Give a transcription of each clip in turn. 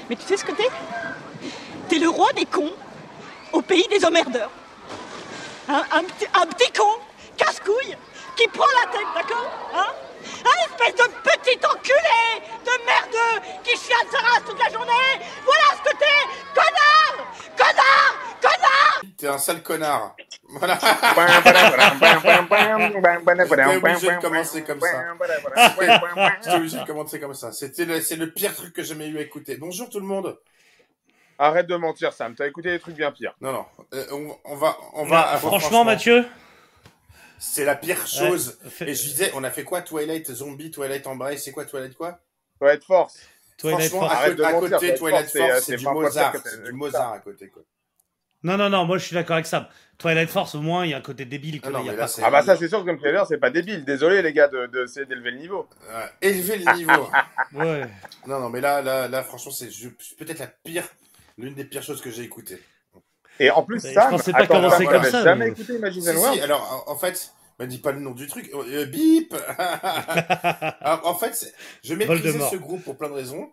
Mais tu sais ce que t'es? T'es le roi des cons au pays des emmerdeurs. Un petit con, casse-couille, qui prend la tête, d'accord? Hein? Un espèce de petit enculé de merdeux qui chiale sa race toute la journée. Voilà ce que t'es, connard. Connard. Connard. T'es un sale connard. Voilà. J'étais obligé de commencer comme ça. J'étais obligé de commencer comme ça. C'est le pire truc que j'ai jamais eu à écouter. Bonjour tout le monde. Arrête de mentir, Sam. T'as écouté des trucs bien pires. Non. On va. Franchement, Mathieu. C'est la pire chose. Ouais, et je disais, on a fait quoi? Twilight Zombie, Twilight Embrace, c'est quoi Twilight quoi? Twilight Force. Franchement, à côté Twilight Force, c'est du Mozart. C'est du Mozart à côté, quoi. Non, moi je suis d'accord avec ça. Twilight Force, au moins, il y a un côté débile. Ah, non, mais là, bah ça, c'est sûr que comme trailer, c'est pas débile. Désolé, les gars, d'essayer d'élever le niveau. Élever le niveau. Ouais. Non, mais là, franchement, c'est peut-être l'une des pires choses que j'ai écoutées. Et en plus, ça, je pensais pas commencer comme ça. Jamais écouté Imagine World. Si, alors, en fait, me dis pas le nom du truc. Bip. Alors, en fait, je méprisais ce groupe pour plein de raisons.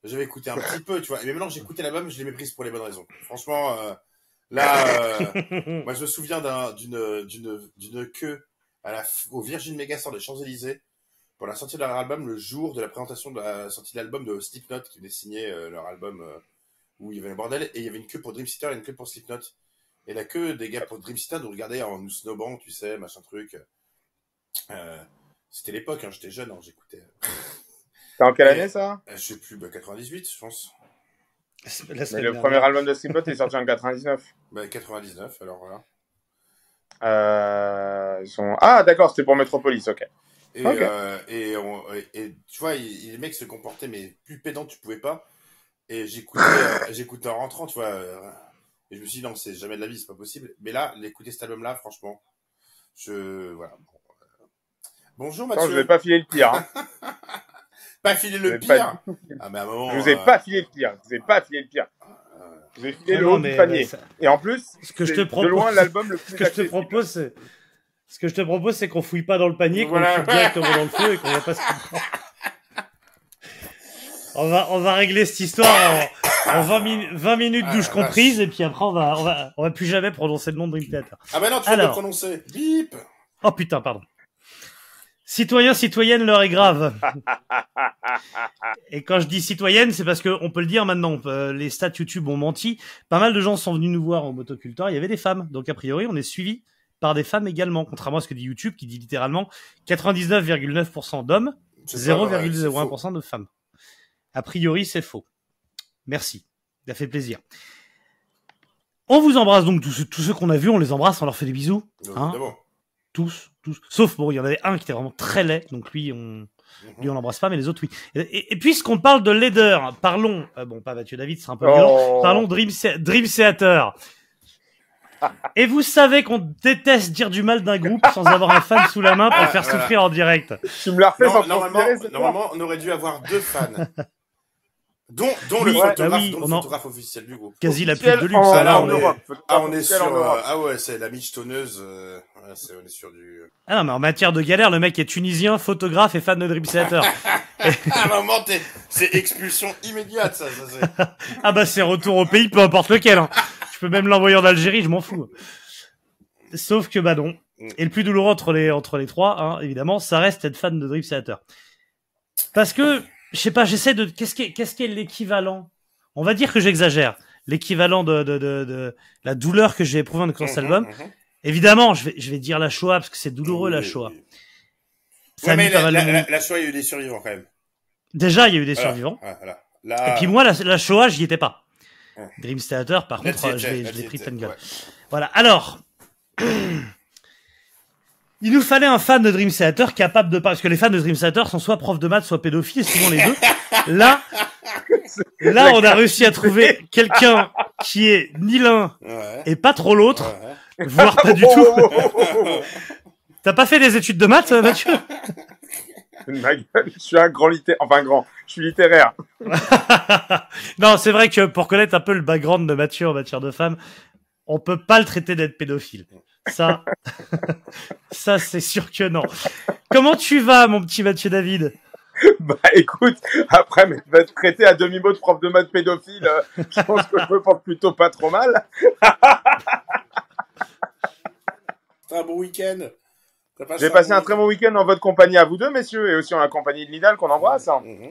J'avais écouté un petit peu, tu vois. Mais maintenant que j'ai écouté l'album, je les méprise pour les bonnes raisons. Franchement, là, moi, je me souviens d'une queue au Virgin Megastore des Champs-Élysées pour la sortie de leur album, le jour de la présentation de la sortie de l'album de Slipknot, qui venait signer leur album où il y avait un bordel, et il y avait une queue pour Dream Theater et une queue pour Slipknot. Et la queue des gars pour Dream Theater nous regardait en nous snobant, tu sais, machin truc. C'était l'époque, hein, j'étais jeune, hein, j'écoutais. C'est en quelle année, ça? Je sais plus, 98, je pense. Mais le premier album de Slipknot est sorti en 99. 99, alors voilà. Ah, d'accord, c'était pour Metropolis, ok. Et tu vois, les mecs se comportaient, mais plus pédant, tu pouvais pas. Et j'écoutais en rentrant, tu vois. Et je me suis dit, non, c'est jamais de la vie, c'est pas possible. Mais là, l'écouter cet album-là, franchement, voilà. Bonjour Mathieu. Non, je vais pas filer le pire. Hein. Pas filer le pire. Ah, mais à un moment, je vous ai pas filé le pire. Je vous ai pas filé le pire. Je vous ai filé le haut du panier. Et en plus, de loin l'album le plus accessible. Ce que je te propose, c'est qu'on fouille pas dans le panier, qu'on le fout directement dans le feu et qu'on va pas se comprendre. On va régler cette histoire en 20 minutes douche comprise, et puis après on va plus jamais prononcer le nom de Dream Theater. Ah bah non, tu vas le prononcer. Bip. Oh putain, pardon. Citoyens, citoyennes, l'heure est grave. Et quand je dis citoyenne, c'est parce que on peut le dire maintenant. Les stats YouTube ont menti. Pas mal de gens sont venus nous voir au Motoculteur. Il y avait des femmes. Donc, a priori, on est suivi par des femmes également. Contrairement à ce que dit YouTube, qui dit littéralement 99,9% d'hommes, 0,01% de femmes. A priori, c'est faux. Merci. Ça fait plaisir. On vous embrasse donc tous ceux qu'on a vus. On les embrasse. On leur fait des bisous. Hein, tous. Sauf, bon, il y en avait un qui était vraiment très laid. Donc, lui, on l'embrasse pas, mais les autres, oui. Et puisqu'on parle de laideur, parlons, bon, pas Mathieu David, c'est un peu violent, parlons Dream Theater. Et vous savez qu'on déteste dire du mal d'un groupe sans avoir un fan sous la main pour le faire souffrir en direct. Tu me l'as refait sans normalement, on aurait dû avoir 2 fans. Dont le photographe officiel du groupe. Quasi la pub de luxe. On est sur, c'est la michetonneuse, on est sur du... Ah non, mais en matière de galère, le mec est tunisien, photographe et fan de Dream Theater. À un moment, c'est expulsion immédiate, ça c'est... Ah bah, c'est retour au pays, peu importe lequel, hein. Je peux même l'envoyer en Algérie, je m'en fous. Sauf que, bah non. Et le plus douloureux entre les trois, hein, évidemment, ça reste être fan de Dream Theater. Parce que, je sais pas, j'essaie de... Qu'est-ce qui est l'équivalent? On va dire que j'exagère. L'équivalent de la douleur que j'ai éprouvée dans cet album. Évidemment, je vais dire la Shoah, parce que c'est douloureux, la Shoah. Ouais, mais la Shoah, il y a eu des survivants, quand même. Déjà, il y a eu des survivants. Là... Et puis moi, la Shoah, j'y étais pas. Dream Theater, par contre, je l'ai pris pleine gueule. Ouais. Voilà. Alors... Il nous fallait un fan de Dream Theater capable de... Parce que les fans de Dream Theater sont soit profs de maths, soit pédophiles, souvent les deux. Là, on a réussi à trouver quelqu'un qui est ni l'un et pas trop l'autre, voire pas du tout. T'as pas fait des études de maths, Mathieu? Ma gueule, je suis un grand je suis littéraire. Non, c'est vrai que pour connaître un peu le background de Mathieu en matière de femmes, on peut pas le traiter d'être pédophile. Ça c'est sûr que non. Comment tu vas, mon petit Mathieu David? Bah écoute, après, mais tu vas te traiter à demi-mot de prof de maths pédophile, je pense que je me porte plutôt pas trop mal. C'est un bon week-end. J'ai passé un très bon week-end en votre compagnie à vous deux, messieurs, et aussi en la compagnie de Nidal qu'on embrasse.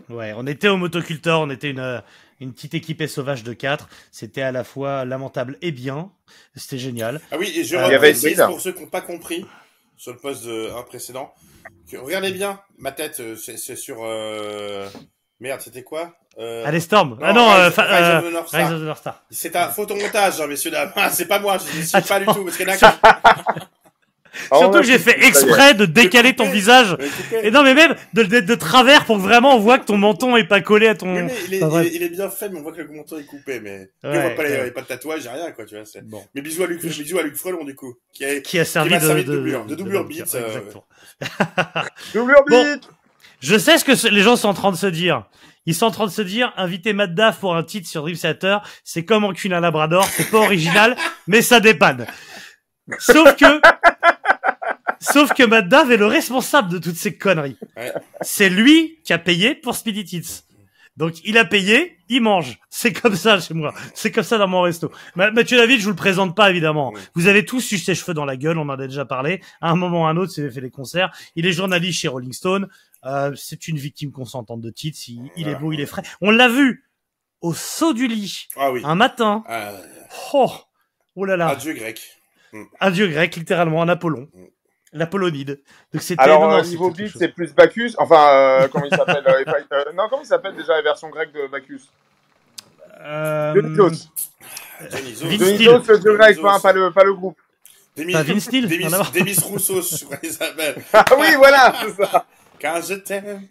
Ouais, on était au Motocultor, on était une petite équipée sauvage de 4. C'était à la fois lamentable et bien. C'était génial. Ah oui, et je reprécise pour ceux qui n'ont pas compris sur le poste précédent. Regardez bien, ma tête, c'est sur... Merde, c'était quoi Allez, Storm. Non, Rise of the North Star. C'est un photomontage, hein, messieurs, dames. C'est pas moi, je ne suis pas du tout. Parce qu'il y en a Surtout que j'ai fait exprès de décaler ton visage. Et non, mais même de travers pour que vraiment on voit que ton menton est pas collé à ton... Oui, mais il est bien fait, mais on voit que le menton est coupé. Mais on voit pas pas de tatouage, rien, quoi, tu vois. Bon. Mais bisous à Luc Frelon, du coup. Qui a servi de doublure beat. Exactement. Doublure beat. Je sais ce que les gens sont en train de se dire. Ils sont en train de se dire, inviter Matt Daff pour un titre sur Dream Theater, c'est comme enculer un labrador, c'est pas original, mais ça dépanne. Sauf que Matt Daff est le responsable de toutes ces conneries. Ouais. C'est lui qui a payé pour Speedy Tits. Donc, il a payé, il mange. C'est comme ça chez moi. C'est comme ça dans mon resto. Mathieu David, je vous le présente pas, évidemment. Oui. Vous avez tous eu ses cheveux dans la gueule, on en a déjà parlé. À un moment ou à un autre, il fait des concerts. Il est journaliste chez Rolling Stone. C'est une victime consentante de Tits. Il est beau, il est frais. On l'a vu au saut du lit. Ah oui. Un matin. Oh là là. Un dieu grec. Un dieu grec, littéralement, un Apollon. L'Apollonide. Donc c'était alors niveau beat, c'est plus Bacchus. Enfin, comment il s'appelle non, comment il s'appelle déjà la version grecque de Bacchus Dionysos. Dionysos, le dieu grec, pas le groupe. Pas Vince Steele. Demis Roussos, je crois qu'il s'appelle. Ah oui, voilà, c'est ça. Car je t'aime.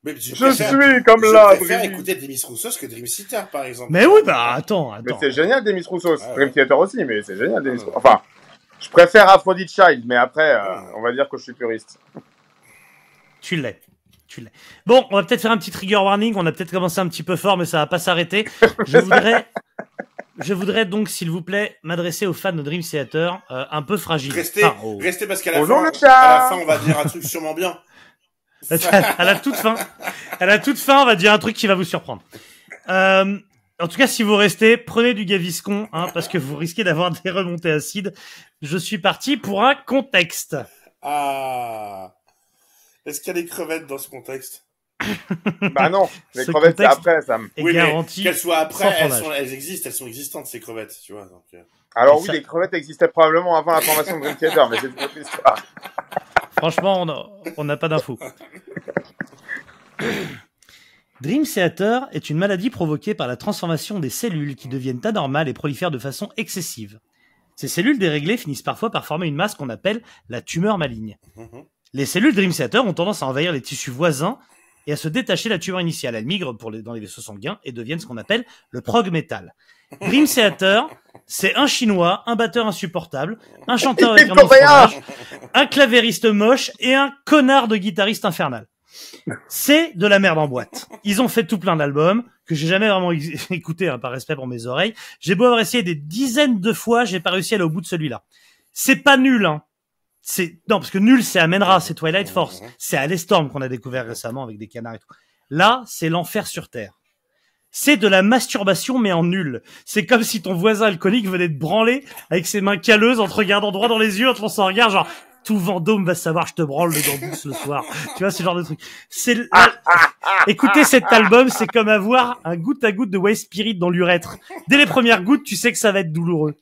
Mais je suis comme là. Je préfère écouter Demis Roussos que Dream Theater, par exemple. Mais oui, bah attends. Mais c'est génial, Demis Roussos. Dream Theater aussi, mais c'est génial, Demis Roussos. Enfin, je préfère Aphrodite Child, mais après, on va dire que je suis puriste. Tu l'es. Bon, on va peut-être faire un petit trigger warning. On a peut-être commencé un petit peu fort, mais ça va pas s'arrêter. Je voudrais donc, s'il vous plaît, m'adresser aux fans de Dream Theater, un peu fragiles. Restez parce qu'à la fin, on va dire un truc sûrement bien. À la toute fin, on va dire un truc qui va vous surprendre. En tout cas, si vous restez, prenez du Gaviscon, parce que vous risquez d'avoir des remontées acides. Je suis parti pour un contexte. Ah. Est-ce qu'il y a des crevettes dans ce contexte? Bah non, les crevettes c'est après, Sam. Oui, garanti. Qu'elles soient après, elles sont existantes, ces crevettes, tu vois. Donc, alors oui, les crevettes existaient probablement avant la formation de Dream Theater, mais c'est une autre histoire. Franchement, on n'a pas d'infos. Dream Theater est une maladie provoquée par la transformation des cellules qui deviennent anormales et prolifèrent de façon excessive. Ces cellules déréglées finissent parfois par former une masse qu'on appelle la tumeur maligne. Les cellules Dream Theater ont tendance à envahir les tissus voisins et à se détacher de la tumeur initiale. Elles migrent dans les vaisseaux sanguins et deviennent ce qu'on appelle le prog metal. Dream Theater, c'est un chinois, un batteur insupportable, un chanteur avec un nom de fromage, un clavériste moche et un connard de guitariste infernal. C'est de la merde en boîte. Ils ont fait tout plein d'albums que j'ai jamais vraiment écouté, par respect pour mes oreilles. J'ai beau avoir essayé des dizaines de fois, j'ai pas réussi à aller au bout de celui-là. C'est pas nul, non, parce que nul, c'est Amenra, c'est Twilight Force. C'est Alestorm qu'on a découvert récemment avec des canards et tout. Là, c'est l'enfer sur Terre. C'est de la masturbation, mais en nul. C'est comme si ton voisin alcoolique venait te branler avec ses mains calleuses en te regardant droit dans les yeux, en te lançant un regard genre, tout Vendôme va savoir, je te branle le gambus le soir. Tu vois, ce genre de truc. Écouter cet album, c'est comme avoir un goutte à goutte de White Spirit dans l'urètre. Dès les premières gouttes, tu sais que ça va être douloureux.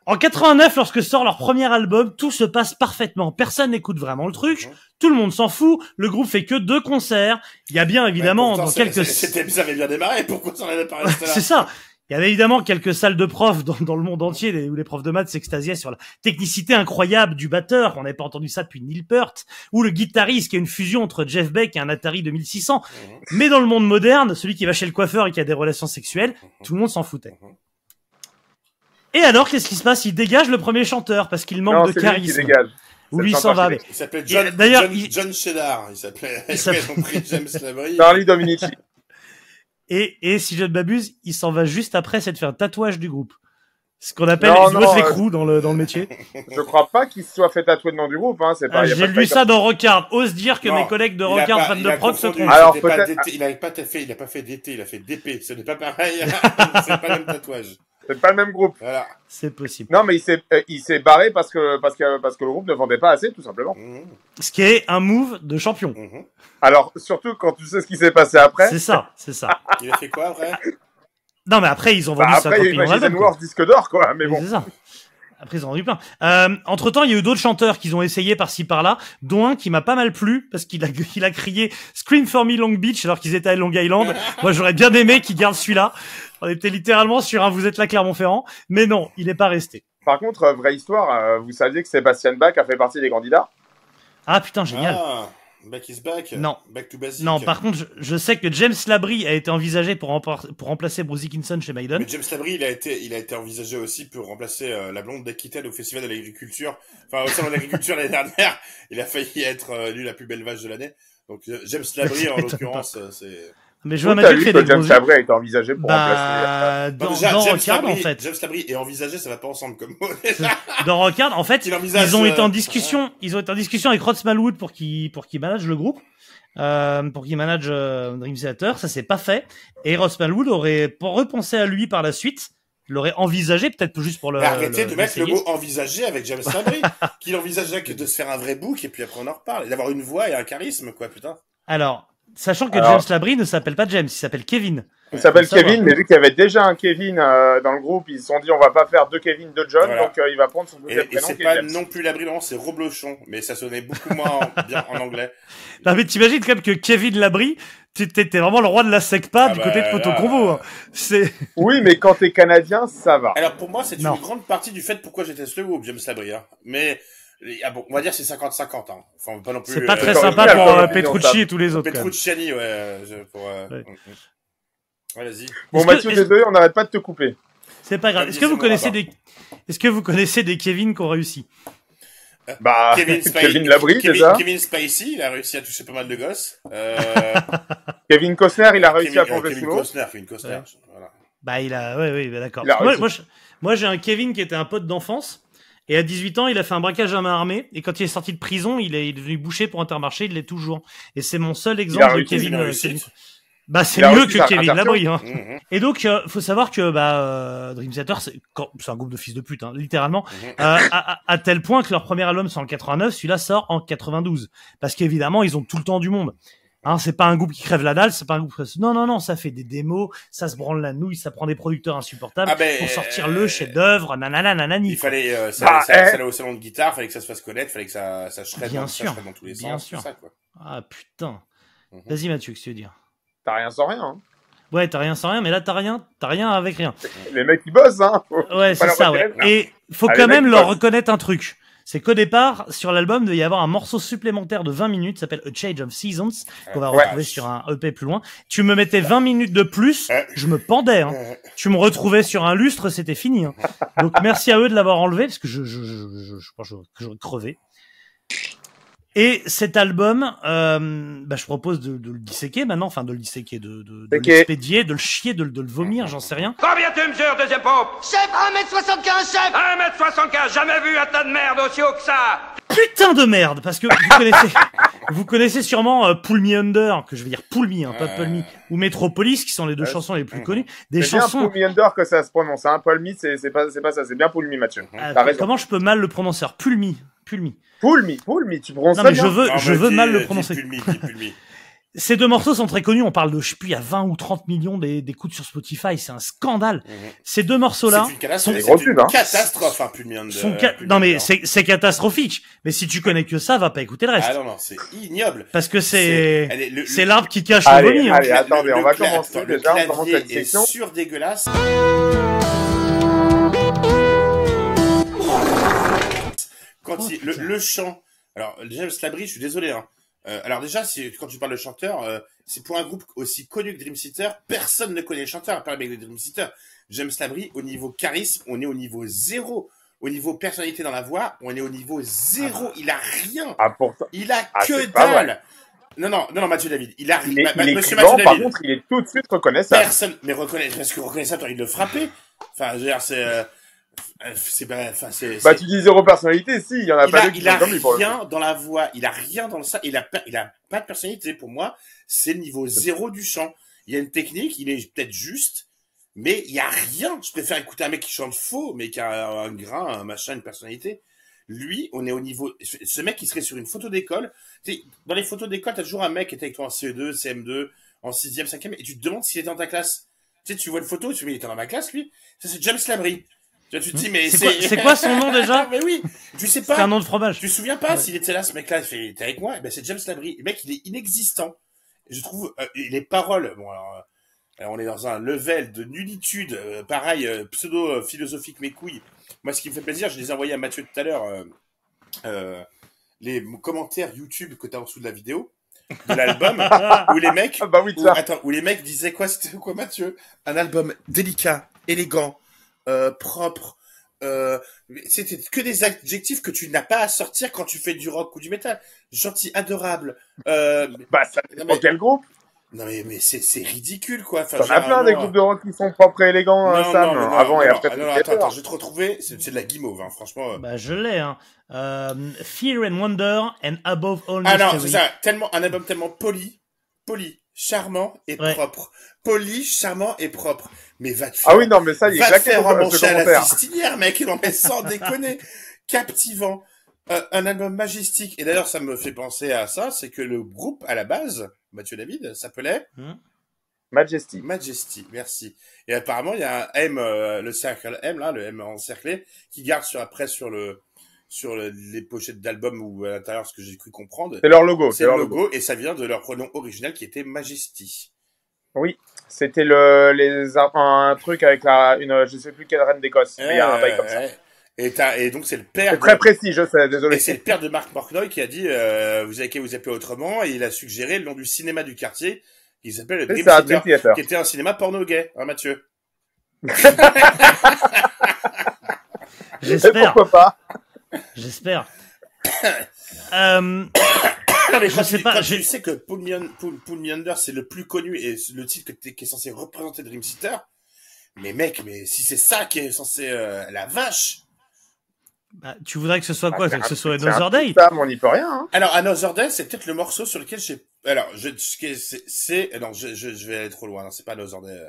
En 89, lorsque sort leur premier album, tout se passe parfaitement. Personne n'écoute vraiment le truc. Tout le monde s'en fout. Le groupe fait que 2 concerts. Il y a bien évidemment pourtant, dans quelques... Ça avait bien démarré. Pourquoi ça n'avait pas resté là? C'est ça. Il y avait évidemment quelques salles de profs dans le monde entier où les profs de maths s'extasiaient sur la technicité incroyable du batteur. On n'avait pas entendu ça depuis Neil Peart. Ou le guitariste qui est une fusion entre Jeff Beck et un Atari 2600. Mais dans le monde moderne, celui qui va chez le coiffeur et qui a des relations sexuelles, tout le monde s'en foutait. Et alors, qu'est-ce qui se passe? Il dégage le premier chanteur parce qu'il manque de charisme. Ou lui s'en va. Il s'appelait John Cheddar. Il s'appelait James Labrie. Charlie Dominici. Et si je ne m'abuse, il s'en va juste après s'être fait un tatouage du groupe. Ce qu'on appelle les joueuses l'écrou dans le métier. Je crois pas qu'il se soit fait tatouer le nom du groupe. Hein. J'ai lu ça dans Rockard. Ose dire que mes collègues de Rockard, fans de prog, se trompent. Alors il a pas fait DT, il a fait DP. Ce n'est pas pareil. C'est pas le même tatouage. C'est pas le même groupe. Voilà. C'est possible. Non, mais il s'est barré parce que le groupe ne vendait pas assez, tout simplement. Ce qui est un move de champion. Alors, surtout quand tu sais ce qui s'est passé après. C'est ça. Il a fait quoi après? Non, mais après, ils ont vendu 50 millions d'albums. Après, Wars disque d'or, quoi. Mais bon. C'est ça. Après, ils ont vendu plein. Entre-temps, il y a eu d'autres chanteurs qui ont essayé par-ci par-là, dont un qui m'a pas mal plu, parce qu'il a crié Scream for me Long Beach, alors qu'ils étaient à Long Island. Moi, j'aurais bien aimé qu'ils gardent celui-là. On était littéralement sur un Vous êtes là, Clermont-Ferrand. Mais non, il n'est pas resté. Par contre, vraie histoire, vous saviez que Sébastien Bach a fait partie des candidats? Ah, putain, génial. Back is back. Non. Back to basic. Non, par contre, je sais que James Labrie a été envisagé pour remplacer Bruce Dickinson chez Maiden. Mais James Labrie, il a été envisagé aussi pour remplacer la blonde d'Aquitaine au Festival de l'Agriculture. Enfin, au salon de l'Agriculture l'année dernière. Il a failli être élu la plus belle vache de l'année. Donc, James Labrie, en l'occurrence, c'est... Mais je vois Mathieu qui fait des James Labrie a été envisagé pour remplacer... Dans Rockard, en fait. James Labrie et envisagé, ça va pas ensemble comme mot. Dans Rockard, en fait, ils ont été en discussion. Ils ont été en discussion avec Rod Smallwood pour qu'il manage le groupe. Pour qu'il manage Dream Theater. Ça s'est pas fait. Et Rod Smallwood aurait repensé à lui par la suite. L'aurait envisagé, peut-être juste pour le. Arrêtez de mettre le mot envisager avec James Labrie. Qu'il envisageait que de se faire un vrai book et puis après on en reparle. Et d'avoir une voix et un charisme, quoi, putain. Alors, sachant que James Labrie ne s'appelle pas James, il s'appelle Kevin. Il s'appelle Kevin, mais vu qu'il y avait déjà un Kevin dans le groupe, ils se sont dit on va pas faire deux Kevin, deux John, donc il va prendre son deuxième prénom. Et c'est pas non plus Labrie, non, c'est Roblochon, mais ça sonnait beaucoup moins bien en anglais. Non mais t'imagines quand même que Kevin Labrie, t'es vraiment le roi de la SECPA du côté de Poto Combo. Hein. Oui, mais quand t'es canadien, ça va. Alors pour moi, c'est une grande partie du fait pourquoi j'ai testé le groupe, James Labrie. Hein. Mais bon, on va dire c'est 50-50. Hein. Enfin, pas non plus. C'est pas très sympa pour Petrucci et tous les autres. Petrucciani, ouais. Ouais, vas-y. Bon, Mathieu, désolé, on n'arrête pas de te couper. C'est pas grave. Est-ce que vous connaissez des Kevin qui ont réussi? Kevin Labrie, déjà. Kevin Spacey, il a réussi à toucher pas mal de gosses. Kevin Costner, il a réussi à plonger sous l'eau. Kevin Costner, voilà. Bah, d'accord. Moi, j'ai un Kevin qui était un pote d'enfance. Et à 18 ans, il a fait un braquage à main armée. Et quand il est sorti de prison, il est devenu boucher pour Intermarché. Il l'est toujours. Et c'est mon seul exemple de Kevin. Bah, c'est mieux que Kevin Labrie, hein. Et donc, faut savoir que, Dream Theater, c'est un groupe de fils de pute, hein, littéralement, à tel point que leur premier album sort en 89, celui-là sort en 92. Parce qu'évidemment, ils ont tout le temps du monde. Hein, c'est pas un groupe qui crève la dalle, c'est pas un groupe, non, ça fait des démos, ça se branle la nouille, ça prend des producteurs insupportables pour sortir le chef-d'œuvre, nanani. Il fallait, ça allait au salon de guitare, fallait que ça se fasse connaître, fallait que ça shred dans tous les sens, tout ça, quoi. Ah, putain. Vas-y, Mathieu, qu'est-ce que tu veux dire? T'as rien sans rien, hein. Ouais, t'as rien sans rien, mais là, t'as rien avec rien. Les mecs, ils bossent, hein. Ouais, c'est ça, ouais. Et faut quand même leur reconnaître un truc. C'est qu'au départ, sur l'album, il devait y avoir un morceau supplémentaire de 20 minutes, s'appelle A Change of Seasons, qu'on va retrouver sur un EP plus loin. Tu me mettais 20 minutes de plus, je me pendais, hein. Tu me retrouvais sur un lustre, c'était fini, hein. Donc, merci à eux de l'avoir enlevé, parce que je pense que j'aurais crevé. Et cet album, je propose de le disséquer maintenant, enfin de le disséquer, de l'expédier, de le chier, de le vomir, j'en sais rien. Combien tu mesures, deuxième pompe? Chef, 1m75, chef! 1m75, jamais vu un tas de merde aussi haut que ça! Putain de merde, parce que vous connaissez sûrement Pull Me Under, que je vais dire Pull Me, hein, pas Pull Me, ou Metropolis, qui sont les deux chansons les plus connues. Des chansons. C'est bien Pull Me Under que ça se prononce, hein. Pull Me, c'est pas ça, c'est bien Pull Me, Mathieu. Comment je peux mal le prononcer? Pull Me. Pull Me, tu prononces ça bien. Non, mais je veux mal le prononcer. Pull Me. Ces deux morceaux sont très connus. On parle de, je sais plus, il y a 20 ou 30 millions d'écoutes sur Spotify. C'est un scandale. Ces deux morceaux-là. C'est une catastrophe, hein, Pull Me Under. Non, mais c'est catastrophique. Mais si tu connais que ça, va pas écouter le reste. Ah non, c'est ignoble. Parce que c'est l'arbre qui cache le vomi. Allez, attendez, on va commencer déjà. On commence cette section. C'est sûr dégueulasse. Quand le chant, alors James Labrie, je suis désolé, hein. Alors déjà, quand tu parles de chanteur, c'est pour un groupe aussi connu que Dream Theater, personne ne connaît le chanteur, à part avec Dream Theater. James Labrie, au niveau charisme, on est au niveau 0. Au niveau personnalité dans la voix, on est au niveau 0. Il a rien. Il a que dalle. Non, Mathieu David. Il a rien. Monsieur Mathieu David. Par contre, il est tout de suite reconnaissable. Personne, mais reconnaissable, parce que reconnaissable, t'as envie de le frapper. Enfin, je veux dire, c'est, Bah, tu dis zéro personnalité, si, il y en a pas deux qui sont comme lui, pour Il a rien dans la voix, il a rien dans ça, il a pas de personnalité. Pour moi, c'est le niveau 0 du chant. Il y a une technique, il est peut-être juste, mais il y a rien. Je préfère écouter un mec qui chante faux, mais qui a un grain, un machin, une personnalité. Lui, on est au niveau, ce mec, il serait sur une photo d'école. Tu sais, dans les photos d'école, t'as toujours un mec qui était avec toi en CE2, CM2, en 6e, 5e, et tu te demandes s'il était dans ta classe. Tu sais, tu vois une photo, tu te dis, il était dans ma classe, lui. Ça, c'est James Labrie. Tu te dis, mais c'est quoi son nom déjà? Mais oui, tu sais pas. C'est un nom de fromage. Tu te souviens pas s'il était là, ce mec-là, il était avec moi? Ben, c'est James Labrie. Le mec, il est inexistant. Je trouve, les paroles, bon, alors, on est dans un level de nullitude, pareil, pseudo-philosophique, mes couilles. Moi, ce qui me fait plaisir, je les ai envoyés à Mathieu tout à l'heure, les commentaires YouTube que t'as en dessous de la vidéo, de l'album, où les mecs, où les mecs disaient quoi, c'était quoi, Mathieu? Un album délicat, élégant, propre, c'était que des adjectifs que tu n'as pas à sortir quand tu fais du rock ou du métal. Gentil, adorable. Bah, ça dépend quel groupe? Non mais c'est ridicule quoi. Enfin, t'en as plein des groupes de rock qui sont propres et élégants, Sam. Avant et après. Non, attends, je vais te retrouver. C'est de la guimauve, hein, franchement. Bah je l'ai. Hein. Fear and Wonder and Above All Mystery. Ah non, c'est ça. Un album tellement poli, charmant et propre. Poli, charmant et propre. Mais va te faire. Ah oui, non, mais ça, il est claqué pour manger à la fistinière, mec. Non mais sans déconner. Captivant. Un album majestique. Et d'ailleurs, ça me fait penser à ça, c'est que le groupe à la base, Mathieu David, s'appelait Majesty, merci. Et apparemment, il y a un M, le cercle M, là, le M encerclé, qui garde sur les pochettes d'albums ou à l'intérieur, ce que j'ai cru comprendre. C'est leur logo. C'est leur logo, et ça vient de leur prénom original qui était Majesty. Oui. C'était un truc avec je sais plus quelle reine d'Écosse. Mais il y a un bail comme ça. Et donc c'est le père. C'est très précis, je sais, désolé. Et c'est le père de Mark Portnoy qui a dit, vous avez qu'à vous appeler autrement, et il a suggéré le nom du cinéma du quartier, qui s'appelle le Dream Theater, qui était un cinéma porno gay, hein, Mathieu? J'espère. Pourquoi pas? J'espère. Non, mais je sais pas. Je sais que Pull Me Under, c'est le plus connu et le titre qui est censé représenter Dream Theater. Mais mec, si c'est ça qui est censé, la vache. Bah, tu voudrais que ce soit quoi? Que ce soit Another Day? On n'y peut rien, hein. Alors, Another Day, c'est peut-être le morceau sur lequel alors, non, je vais aller trop loin, c'est pas Another Day.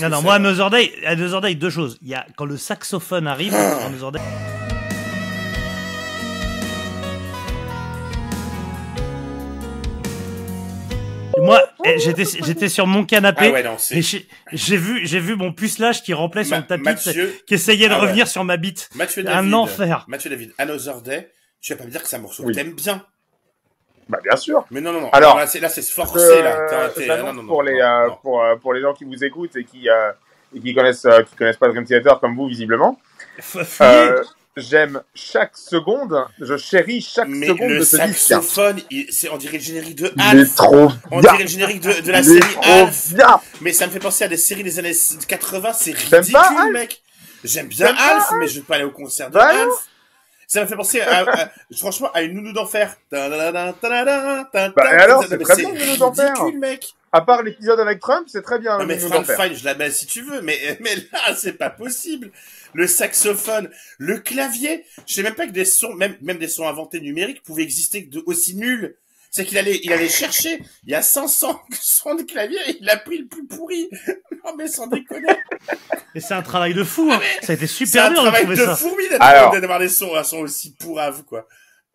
Non, moi, Another Day, deux choses. Il y a, quand le saxophone arrive, Another Day. Moi, j'étais sur mon canapé, et j'ai vu mon pucelage qui ramplait sur le tapis, qui essayait de revenir sur ma bite. Un enfer. Mathieu David, Another Day, tu vas pas me dire que c'est un morceau que t'aimes bien. Bah, bien sûr. Mais non. Alors, là, c'est se forcer, là. Pour les gens qui vous écoutent et qui connaissent pas Dream Theater comme vous, visiblement. J'aime chaque seconde, je chéris chaque seconde de ce disque. Le saxophone, on dirait le générique de Alf. Il est trop bien. On dirait le générique de la série Alf. Mais ça me fait penser à des séries des années 80, c'est ridicule, mec. J'aime bien Alf, mais je veux pas aller au concert de Alf. Ça me fait penser franchement, à une nounou d'enfer. Alors, c'est très bien, une nounou d'enfer. C'est ridicule, mec. À part l'épisode avec Trump, c'est très bien. Non, mais Frank Fine, je la mets si tu veux, mais là, c'est pas possible. Le saxophone, le clavier. Je sais même pas que des sons, même des sons inventés numériques pouvaient exister aussi nuls. C'est qu'il allait chercher. Il y a 500 sons de clavier et il a pris le plus pourri. Non, mais sans déconner. Et c'est un travail de fou, hein. Ça a été super dur de trouver ça. C'est un travail de fourmi d'avoir des sons, un son aussi pourraves, quoi.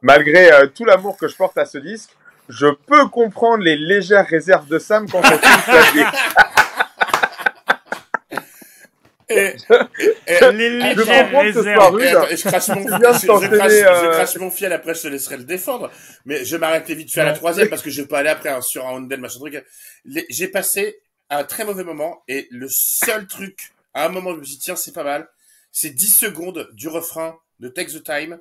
Malgré tout l'amour que je porte à ce disque, je peux comprendre les légères réserves de Sam quand on touche le clavier. Les légères réserves. Je crache mon fiel, après je te laisserai le défendre. Mais je m'arrêtais vite fait à la troisième parce que je peux aller après sur un Houndel, machin truc. J'ai passé un très mauvais moment et le seul truc, à un moment je me suis dit tiens c'est pas mal, c'est 10 secondes du refrain de Take the Time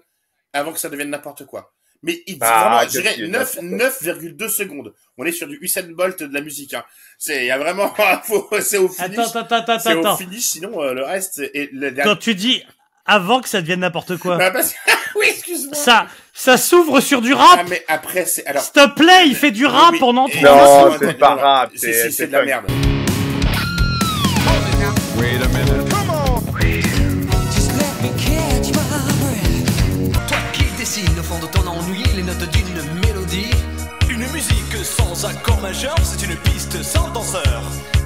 avant que ça devienne n'importe quoi. Mais il dit vraiment, je dirais 9,2 secondes. On est sur du Usain Bolt de la musique, hein. Il y a vraiment, c'est au finish. Attends. C'est au finish, sinon, le reste, Quand tu dis avant que ça devienne n'importe quoi. Bah, oui, excuse-moi. Ça s'ouvre sur du rap. Ah, mais après, alors. S'il te plaît, il fait du rap pendant 3 ans. Non, c'est pas rap. C'est de la merde. Wait a minute. Come on.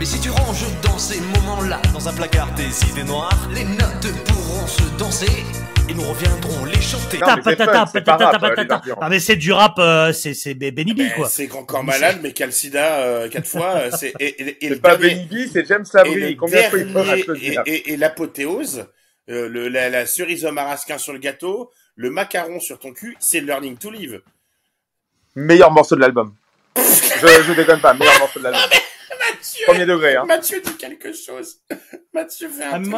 si tu ranges dans ces moments-là, dans un placard tes idées noires, les notes pourront se danser et nous reviendrons les chanter. Ah mais c'est du rap, c'est Benny B quoi. C'est Grand Corps Malade mais qui a le sida 4 fois. C'est pas Benny B, c'est James Labrie. Combien de fois il peut applaudir? Et l'apothéose, la cerise au marasquin sur le gâteau, le macaron sur ton cul, c'est Learning to Live. Meilleur morceau de l'album. je déconne pas, meilleur morceau de l'album. Mathieu, premier degré, hein. Mathieu dit quelque chose. Mathieu fait un truc.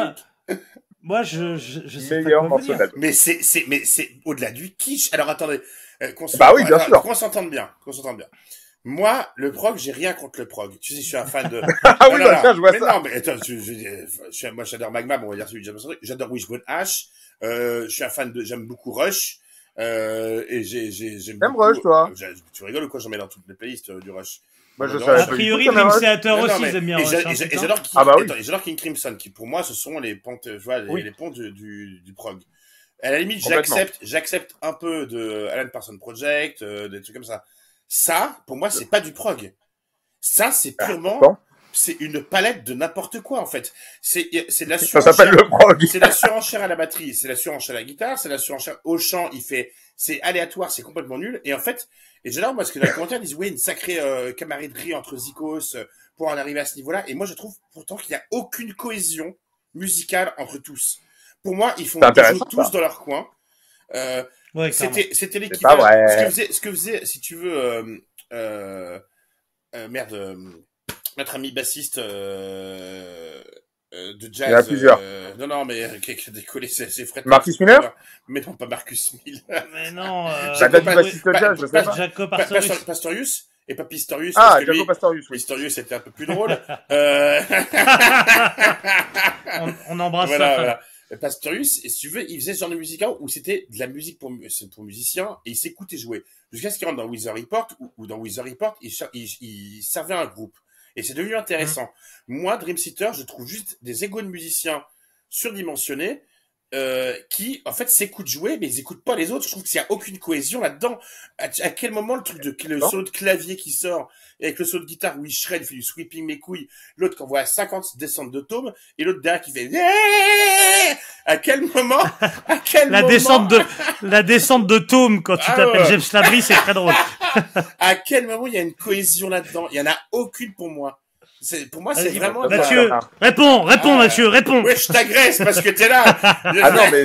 Moi, je sais meilleur pas morceau de l'album. Mais c'est au-delà du kitsch. Alors attendez, oui, bien sûr. Qu'on s'entende bien. Moi, le prog, j'ai rien contre le prog. Tu sais, je suis un fan de... Ah oui, je vois ça. Non, mais attends, moi, j'adore Magma, on va dire celui que j'adore Wishbone Ash. Je suis un fan j'aime beaucoup Rush. Et j'aime beaucoup... Rush, toi? Tu rigoles ou quoi? J'en mets dans toutes les playlists du Rush. Moi, a priori, Dream Theater aussi, ils aiment bien. Et j'adore King Crimson, qui pour moi, ce sont les pontes, les ponts du prog. À la limite, j'accepte un peu de Alan Parsons Project, des trucs comme ça. Ça, pour moi, c'est pas du prog. Ça, c'est purement, c'est une palette de n'importe quoi, en fait. C'est de la surenchère. Ça s'appelle le prog. C'est la surenchère à la batterie, c'est la surenchère à la guitare, c'est la surenchère au chant, c'est aléatoire, c'est complètement nul. Et en fait, et j'adore parce que dans les commentaires, ils disent, oui, une sacrée camaraderie entre Zikos pour en arriver à ce niveau-là. Et moi, je trouve pourtant qu'il n'y a aucune cohésion musicale entre tous. Pour moi, ils jouent tous dans leur coin. C'était l'équivalent. Ce que faisait, si tu veux, notre ami bassiste de jazz. Il y en a plusieurs. Non, mais qui a décollé, c'est Fred. Marcus Miller? Mais non, pas Marcus Miller. Mais non, Jacob Pastorius. Et pas Pistorius. Ah, Jacob Pastorius, oui. Pistorius était un peu plus drôle. On embrasse voilà. Pastorius, et si tu veux, il faisait ce genre de musique où c'était de la musique pour musiciens et il s'écoutait jouer. Jusqu'à ce qu'il rentre dans Weather Report, ou dans Weather Report, il servait un groupe. Et c'est devenu intéressant. Moi, Dream Theater, je trouve juste des égos de musiciens surdimensionnés, qui, en fait, s'écoutent jouer, mais ils écoutent pas les autres. Je trouve qu'il n'y a aucune cohésion là-dedans. À quel moment le solo de clavier qui sort, et avec le solo de guitare où il shred, il fait du sweeping mes couilles, l'autre qui envoie 50 descentes de tome, et l'autre derrière qui fait, à quel moment, la descente de tome quand tu t'appelles James Labrie, c'est très drôle. À quel moment il y a une cohésion là-dedans? Il y en a aucune pour moi. Pour moi, c'est vraiment... Mathieu, réponds, Mathieu, réponds. Ouais, je t'agresse parce que t'es là. Non, mais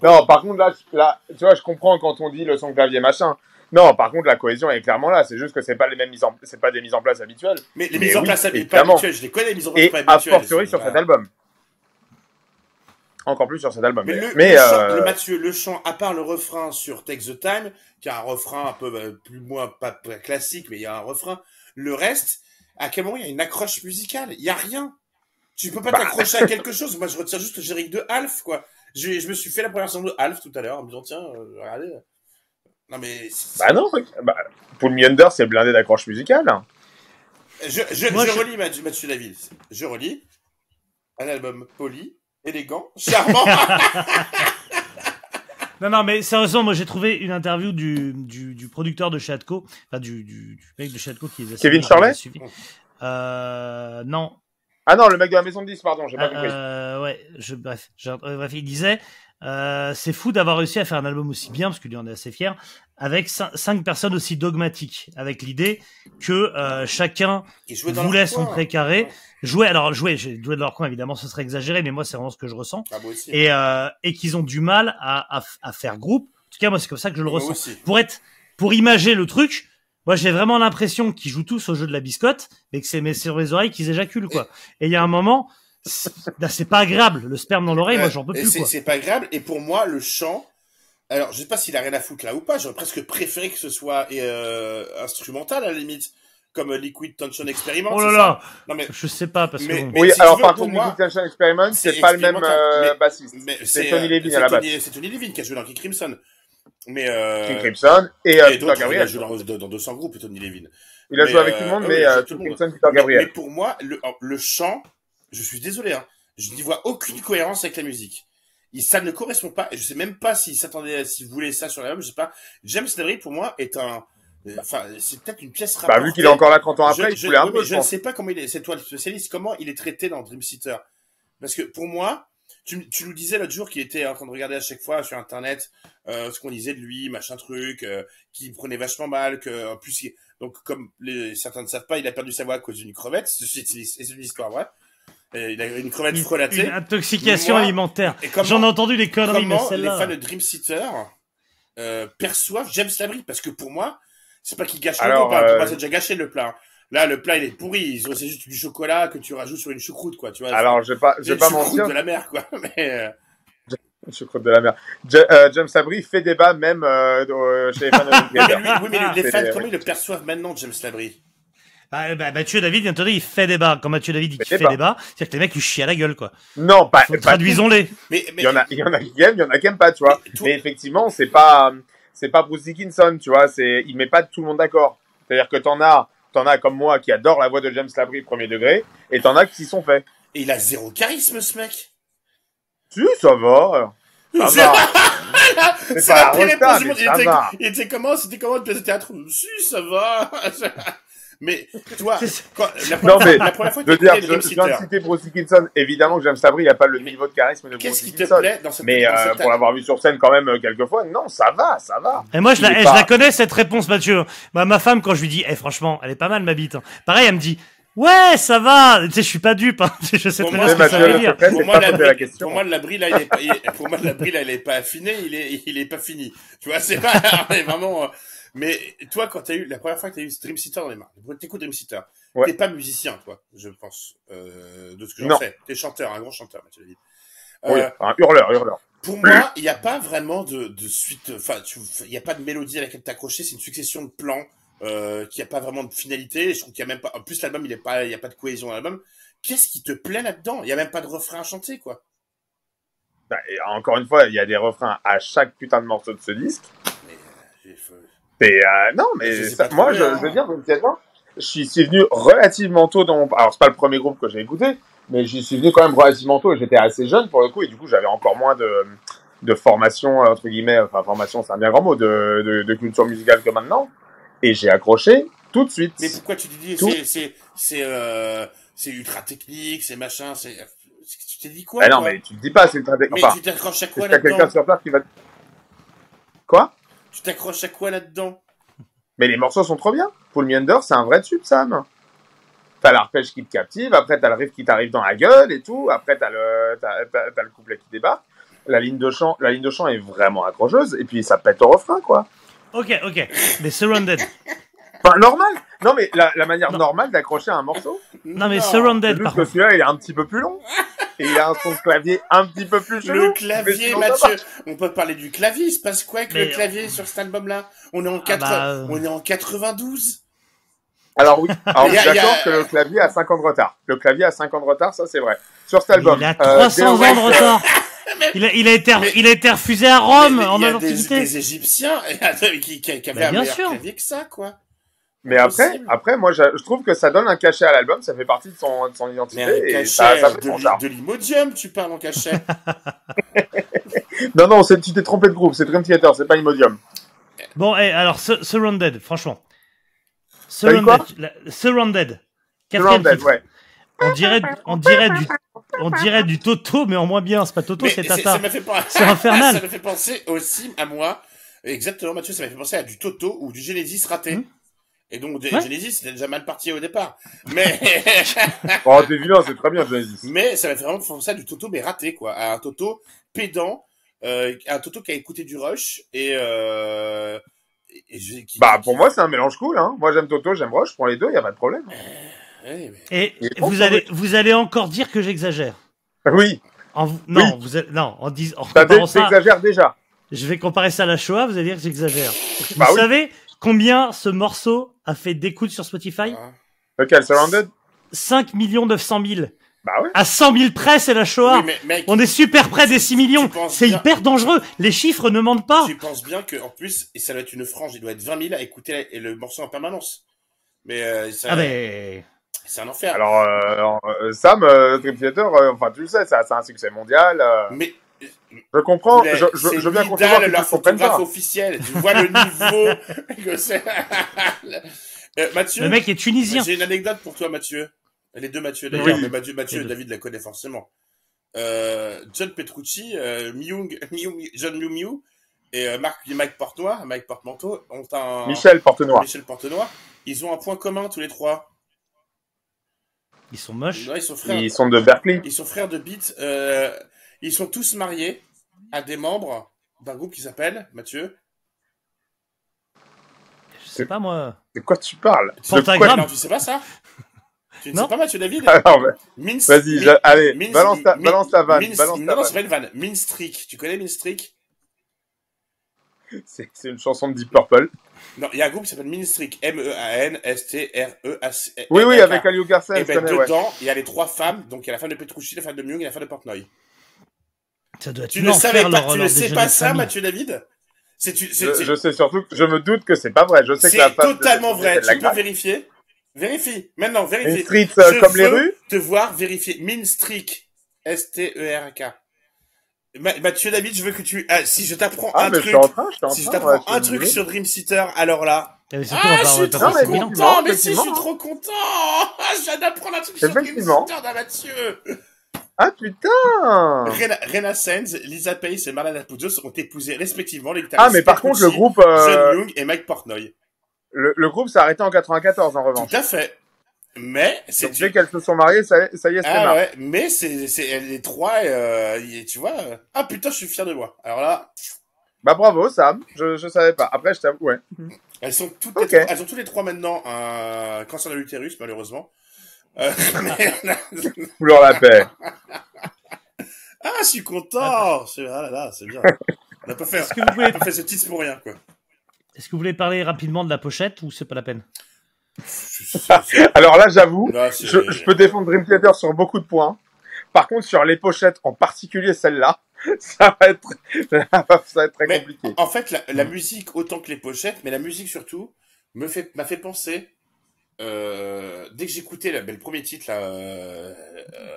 non, par contre, là, tu vois, je comprends quand on dit le son clavier machin. Non, par contre, la cohésion est clairement là. C'est juste que c'est pas c'est pas des mises en place habituelles. Mais les mises en place habituelles, je les connais, les mises en place pas habituelles. Et a fortiori sur cet album. Encore plus sur cet album. Mais Mathieu, le chant, à part le refrain sur Take the Time, qui a un refrain un peu plus moins pas classique, mais il y a un refrain. Le reste, à quel moment il y a une accroche musicale? Il y a rien. Tu peux pas t'accrocher à quelque chose. Moi, je retiens juste le générique de Alf, quoi. Je me suis fait la première chanson de Alf tout à l'heure en me disant, tiens, regardez. Non, mais... non, Pull Me Under, c'est blindé d'accroche musicale. Je relis Mathieu David. Je relis un album poli, élégant, charmant. Non, mais sérieusement, moi j'ai trouvé une interview du producteur de chez Atco, enfin du mec de chez Atco qui les a suivis. Kevin Shirley? Non. Ah non, le mec de la maison de 10, pardon, j'ai pas compris. Bref, il disait, c'est fou d'avoir réussi à faire un album aussi bien, parce que lui en est assez fier, avec 5 personnes aussi dogmatiques, avec l'idée que chacun voulait son précaré. Ouais. Jouer de leur coin, évidemment, ce serait exagéré, mais moi, c'est vraiment ce que je ressens. Ah, moi aussi. Et qu'ils ont du mal à faire groupe. En tout cas, moi, c'est comme ça que je le ressens. Pour imager le truc, moi, j'ai vraiment l'impression qu'ils jouent tous au jeu de la biscotte, mais que c'est sur les oreilles qu'ils éjaculent, quoi. Et il y a un moment, c'est pas agréable. Le sperme dans l'oreille, moi, j'en peux plus, quoi. C'est pas agréable. Et pour moi, le chant, alors, je sais pas s'il a rien à foutre là ou pas, j'aurais presque préféré que ce soit instrumental, à la limite. Comme Liquid Tension Experiment. Oh là là! Non, mais... Je sais pas, parce que... Oui, alors par contre, Liquid Tension Experiment, c'est pas le même bassiste. C'est Tony Levin à la base. C'est Tony Levin qui a joué dans King Crimson. King Crimson et Peter Gabriel. Il a joué dans 200 groupes, Tony Levin. Il a joué avec tout le monde, mais King Crimson, Peter Gabriel. Mais pour moi, le chant, je suis désolé, hein, je n'y vois aucune cohérence avec la musique. Ça ne correspond pas, et je sais même pas s'il voulait ça sur l'album, je sais pas. James Labrie, pour moi, est un Enfin, c'est peut-être une pièce rapportée. Bah, vu qu'il est encore là 30 ans après, il voulait un peu, je ne sais pas comment c'est toi le spécialiste, comment il est traité dans Dream Theater. Parce que pour moi, tu nous disais l'autre jour qu'il était en train de regarder à chaque fois sur Internet ce qu'on disait de lui, machin truc, qu'il prenait vachement mal, que en plus, donc comme certains ne savent pas, il a perdu sa voix à cause d'une crevette. C'est une histoire vraie. Il a une crevette frelatée. Une intoxication alimentaire. J'en ai entendu des conneries, mais celle-là. Les fans de Dream Theater perçoivent James Labrie, parce que pour moi, c'est pas qu'il gâche le plat. Pour moi, c'est déjà gâché le plat. Là, le plat, il est pourri. C'est juste du chocolat que tu rajoutes sur une choucroute, quoi. Tu vois. Alors, je vais pas mentir. De la mer, quoi. Mais choucroute de la mer. James Labrie fait débat même chez les fans de oui, mais les fans, comment ils le perçoivent maintenant, James Labrie? Mathieu David vient de te dire, il fait débat. Quand Mathieu David dit qu'il fait débat, c'est-à-dire que les mecs lui chient à la gueule, quoi. Non, traduisons-les. Mais il y en a qui aiment, il y en a qui aiment pas, tu vois. Mais effectivement, c'est pas Bruce Dickinson, tu vois. Il met pas tout le monde d'accord. C'est-à-dire que t'en as comme moi qui adore la voix de James Labrie premier degré, et t'en as qui s'y sont faits. Et il a zéro charisme, ce mec. Si, ça va. Ça va. C'est la pire réponse du monde. Il était comment? C'était comment une pièce de théâtre? Si, ça va. Mais, toi, la première fois que tu écoutais Dream Theater. Je viens de citer Bruce Dickinson. Évidemment que James Labrie n'a pas le niveau de charisme de Bruce Dickinson. Qu'est-ce qui te plaît dans cette Mais, pour l'avoir vu sur scène quand même quelques fois, non, ça va. Et moi, je la connais, cette réponse, Mathieu. Ma femme, quand je lui dis, franchement, elle est pas mal, ma bite. Pareil, elle me dit, ouais, ça va. Tu sais, je suis pas dupe, hein. Je sais très bien ce que ça veut dire. Pour moi, Labrie, là, il est pas affiné, il est pas fini. Tu vois, c'est pas, vraiment, mais toi, quand t'as eu, la première fois que t'as eu Dream Theater dans les mains, t'écoutes Dream Theater, t'es pas musicien, toi, je pense, de ce que j'en sais. T'es chanteur, un grand chanteur, Mathieu David. Oui, un hurleur. Pour moi, il n'y a pas vraiment de suite, enfin, il n'y a pas de mélodie à laquelle t'accrocher, c'est une succession de plans, qui a pas vraiment de finalité. Je trouve qu'il y a même pas, en plus, l'album, il y a pas de cohésion dans l'album. Qu'est-ce qui te plaît là-dedans? Il y a même pas de refrain à chanter, quoi. Et encore une fois, il y a des refrains à chaque putain de morceau de ce disque. Non, mais moi, je veux dire, je suis venu relativement tôt alors c'est pas le premier groupe que j'ai écouté, mais j'y suis venu quand même relativement tôt et j'étais assez jeune pour le coup, et du coup, j'avais encore moins de formation, entre guillemets, enfin, formation, c'est un bien grand mot, de culture musicale que maintenant. Et j'ai accroché tout de suite. Mais pourquoi tu dis c'est ultra technique, c'est machin, tu t'es dit quoi? Non, mais tu te dis pas, c'est ultra technique. Mais tu t'accroches à quoi là-dedans? Quelqu'un sur place qui va. Quoi? Tu t'accroches à quoi là-dedans? Mais les morceaux sont trop bien. Full Me Under, c'est un vrai tube, Sam. T'as l'arpège qui te captive, après t'as le riff qui t'arrive dans la gueule et tout, après t'as le couplet qui débat. La ligne de chant est vraiment accrocheuse, et puis ça pète au refrain, quoi. Ok. Mais Surrounded. Enfin, normal. Non, mais la manière normale d'accrocher un morceau. Non, mais Surrounded, par contre. Celui-là, il est un petit peu plus long. Et il a un son de clavier un petit peu plus chelou. Le clavier, Mathieu. On peut parler du clavier. Il se passe quoi avec le clavier sur cet album-là? On est en 92. Alors oui. Alors, je suis d'accord que le clavier a 5 ans de retard. Le clavier a 5 ans de retard, ça c'est vrai. Sur cet album. Il a 300 ans de retard. Il a été refusé à Rome en antiquité. Il y a des Égyptiens qui avaient un meilleur clavier que ça, quoi. Mais après, moi, je trouve que ça donne un cachet à l'album, ça fait partie de son identité. Mais un cachet de l'Imodium, tu parles en cachet. Non, tu t'es trompé de groupe, c'est Dream Theater, c'est pas Imodium. Bon, alors, Surrounded, franchement. Surrounded. Surrounded, ouais. On dirait du Toto, mais en moins bien. C'est pas Toto, c'est Tata. C'est infernal. Ça me fait penser aussi à moi. Exactement, Mathieu, ça m'a fait penser à du Toto ou du Genesis raté. Et donc, Genesis, c'était déjà mal parti au départ. Mais. Oh, t'es vilain, c'est très bien, Genesis. Mais ça m'a fait vraiment penser à du Toto, mais raté, quoi. À un Toto pédant, un Toto qui a écouté du Rush pour moi, c'est un mélange cool, hein. Moi, j'aime Toto, j'aime Rush, pour les deux, y a pas de problème. Et vous allez encore dire que j'exagère. Oui. En comparant ça. T'exagères déjà. Je vais comparer ça à la Shoah, vous allez dire que j'exagère. Vous savez combien ce morceau a fait d'écoutes sur Spotify? Lequel, Surrounded? 5 900 000. Bah ouais. À 100 000 près, c'est la Shoah. Oui, mec, on est super près des 6 millions. C'est hyper dangereux. Les chiffres ne mentent pas. Tu penses bien que, en plus, et ça doit être une frange, il doit être 20 000 à écouter le morceau en permanence. Mais, c'est un enfer. Alors, Sam, Dream Theater, enfin, tu le sais, c'est un succès mondial. Mais Je comprends, je veux bien concevoir que leur tu comprennes photographe pas. officiel. Tu vois le niveau que c'est. Mathieu. Le mec est tunisien. J'ai une anecdote pour toi, Mathieu. Les deux Mathieu d'ailleurs, mais Mathieu et David la connaît forcément. John Petrucci, John Miu Miu et Mike Portmanteau ont un... Michel Portenoy. Ils ont un point commun tous les trois. Ils sont moches. Non, ils sont frères. Ils sont de Berkeley. Ils sont frères de Beat. Ils sont tous mariés à des membres d'un groupe qui s'appelle, Mathieu. Je sais pas moi. De quoi tu parles? Pentagramme. Non, tu sais pas ça? Tu ne sais pas Mathieu David? Alors, vas-y, allez, balance ta vanne. Non, c'est pas une vanne. Minstreak. Tu connais Minstreak? C'est une chanson de Deep Purple. Non, il y a un groupe qui s'appelle Minstreak. M-E-A-N-S-T-R-E-A-C. Oui, avec Aliou Garcia. Et ben dedans, il y a les trois femmes. Donc il y a la femme de Petrucci, la femme de Myung et la femme de Portnoy. Ça doit être tu ne savais pas, tu ne sais pas ça, Mathieu David? Je sais surtout, je me doute que c'est pas vrai. Je sais que la femme totalement vrai. Tu peux vérifier? Vérifie. Maintenant, vérifie. Street comme les rues? Te voir vérifier. Minstreak. S-T-E-R-K. Mathieu David, je veux que tu... si je t'apprends un truc... Si je t'apprends un truc sur Dream Theater, alors là... je suis trop content, mais si, je suis trop content. Je viens d'apprendre un truc sur Dream Theater d'un Mathieu. Ah putain! Rena Sands, Lisa Pace et Marlena Poudos ont épousé respectivement les guitaristes. Ah, mais par contre, le groupe... John Young et Mike Portnoy. Le groupe s'est arrêté en 94, en revanche. Tout à fait. Mais c'est dès qu'elles se sont mariées, ça y est, c'est marrant. Ouais, mais c'est les trois, tu vois. Ah putain, je suis fier de moi. Alors là. Bah bravo Sam, je savais pas. Après je t'avoue, ouais. Elles sont toutes les trois maintenant un cancer de l'utérus malheureusement. Pour la paix. Ah, je suis content. Ah là là, c'est bien. On n'a pas fait ce titre pour rien quoi. Est-ce que vous voulez parler rapidement de la pochette ou c'est pas la peine? Alors là, j'avoue, je peux défendre Dream Theater sur beaucoup de points. Par contre, sur les pochettes, en particulier celle-là, ça va être très compliqué. En fait, la musique autant que les pochettes, mais la musique surtout m'a fait penser dès que j'écoutais le premier titre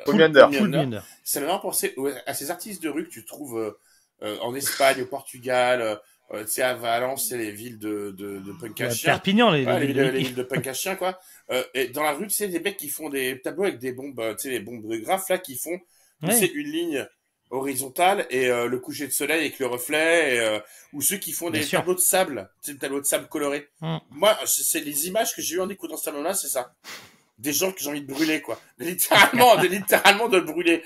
Full ça m'a vraiment pensé à ces artistes de rue que tu trouves en Espagne, au Portugal. Tu sais, à Valence, c'est les villes de punk à chien. Perpignan, les villes de punk à chien, quoi. Et dans la rue, tu sais, des mecs qui font des tableaux avec des bombes, tu sais, les bombes de graphes, là, qui font, tu sais, une ligne horizontale et le coucher de soleil avec le reflet, ou ceux qui font des tableaux de sable, tu sais, des tableaux de sable colorés. Moi, c'est les images que j'ai eues en écoutant cet album-là, c'est ça. Des gens que j'ai envie de brûler, quoi. Littéralement de le brûler.